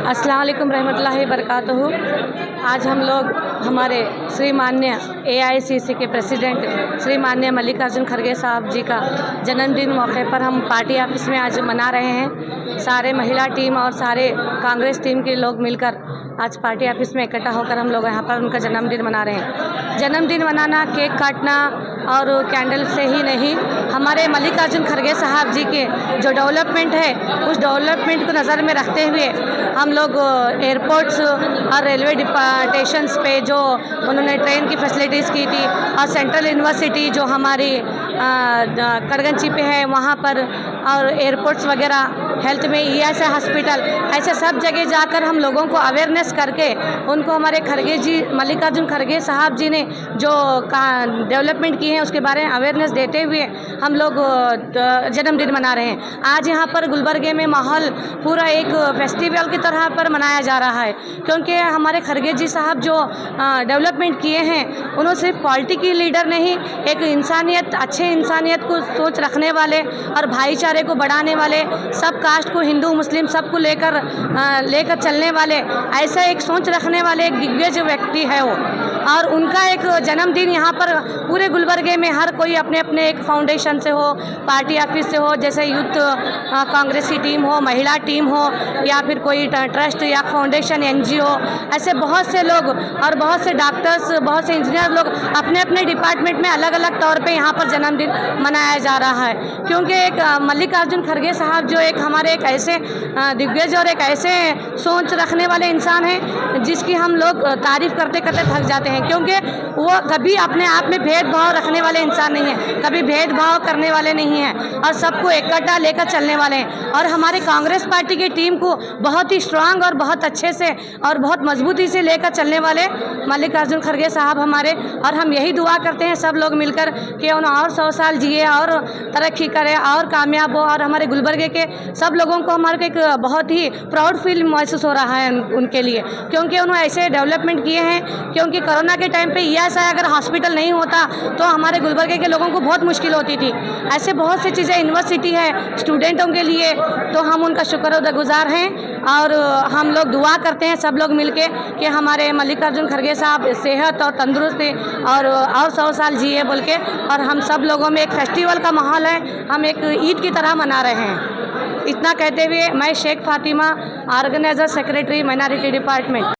अस्सलाम वालेकुम रहमतुल्लाहि बरकातहू। आज हम लोग हमारे श्री मान्य AICC के प्रेसिडेंट श्री मान्य मल्लिकार्जुन खड़गे साहब जी का जन्मदिन मौके पर हम पार्टी ऑफिस में आज मना रहे हैं। सारे महिला टीम और सारे कांग्रेस टीम के लोग मिलकर आज पार्टी ऑफिस में इकट्ठा होकर हम लोग यहाँ पर उनका जन्मदिन मना रहे हैं। जन्मदिन मनाना केक काटना और कैंडल से ही नहीं, हमारे मल्लिकार्जुन खड़गे साहब जी के जो डेवलपमेंट है उस डेवलपमेंट को नज़र में रखते हुए हम लोग एयरपोर्ट्स और रेलवे स्टेशंस पे जो उन्होंने ट्रेन की फैसिलिटीज़ की थी और सेंट्रल यूनिवर्सिटी जो हमारी करगंची पे है वहाँ पर और एयरपोर्ट्स वगैरह, हेल्थ में ESI हॉस्पिटल, ऐसे सब जगह जाकर हम लोगों को अवेयरनेस करके उनको हमारे खड़गे जी मल्लिकार्जुन खड़गे साहब जी ने जो डेवलपमेंट की है उसके बारे में अवेयरनेस देते हुए हम लोग जन्मदिन मना रहे हैं। आज यहाँ पर गुलबर्गे में माहौल पूरा एक फेस्टिवल की तरह पर मनाया जा रहा है, क्योंकि हमारे खड़गे जी साहब जो डेवलपमेंट किए हैं उन्होंने सिर्फ पॉलिटिकल लीडर नहीं, एक इंसानियत, अच्छे इंसानियत को सोच रखने वाले और भाईचारे को बढ़ाने वाले, सब कास्ट को, हिंदू मुस्लिम सबको लेकर चलने वाले, ऐसा एक सोच रखने वाले एक दिग्गज व्यक्ति है वो। और उनका एक जन्मदिन यहाँ पर पूरे गुलबर्गे में हर कोई अपने अपने एक फाउंडेशन से हो, पार्टी ऑफिस से हो, जैसे यूथ कांग्रेस की टीम हो, महिला टीम हो या फिर कोई ट्रस्ट या फाउंडेशन NGO, ऐसे बहुत से लोग और बहुत से डॉक्टर्स, बहुत से इंजीनियर लोग अपने अपने डिपार्टमेंट में अलग अलग तौर पे यहाँ पर जन्मदिन मनाया जा रहा है। क्योंकि एक मल्लिकार्जुन खड़गे साहब जो एक हमारे एक ऐसे दिग्गज और एक ऐसे सोच रखने वाले इंसान हैं जिसकी हम लोग तारीफ़ करते करते थक जाते हैं, क्योंकि वो कभी अपने आप में भेदभाव रखने वाले इंसान नहीं है, कभी भेदभाव करने वाले नहीं हैं और सबको इकट्ठा लेकर चलने वाले हैं। और हमारे कांग्रेस पार्टी की टीम को बहुत ही स्ट्रांग और बहुत अच्छे से और बहुत मजबूती से लेकर चलने वाले मल्लिकार्जुन खड़गे साहब हमारे, और हम यही दुआ करते हैं सब लोग मिलकर कि उन्हें और 100 साल जिए और तरक्की करे और कामयाब हो। और हमारे गुलबर्गे के सब लोगों को हमारे एक बहुत ही प्राउड फील महसूस हो रहा है उनके लिए, क्योंकि उन्होंने ऐसे डेवलपमेंट किए हैं। क्योंकि कोरोना के टाइम पे ESI अगर हॉस्पिटल नहीं होता तो हमारे गुलबर्गे के लोगों को बहुत मुश्किल होती थी। ऐसे बहुत सी चीज़ें, यूनिवर्सिटी है स्टूडेंटों के लिए, तो हम उनका शुक्रगुजार हैं और हम लोग दुआ करते हैं सब लोग मिलके कि हमारे मल्लिकार्जुन खड़गे साहब सेहत और तंदुरुस्ती और 100 साल जिए बोल के। और हम सब लोगों में एक फेस्टिवल का माहौल है, हम एक ईद की तरह मना रहे हैं। इतना कहते हुए मैं Sheikh Fatima, organiser secretary minority department.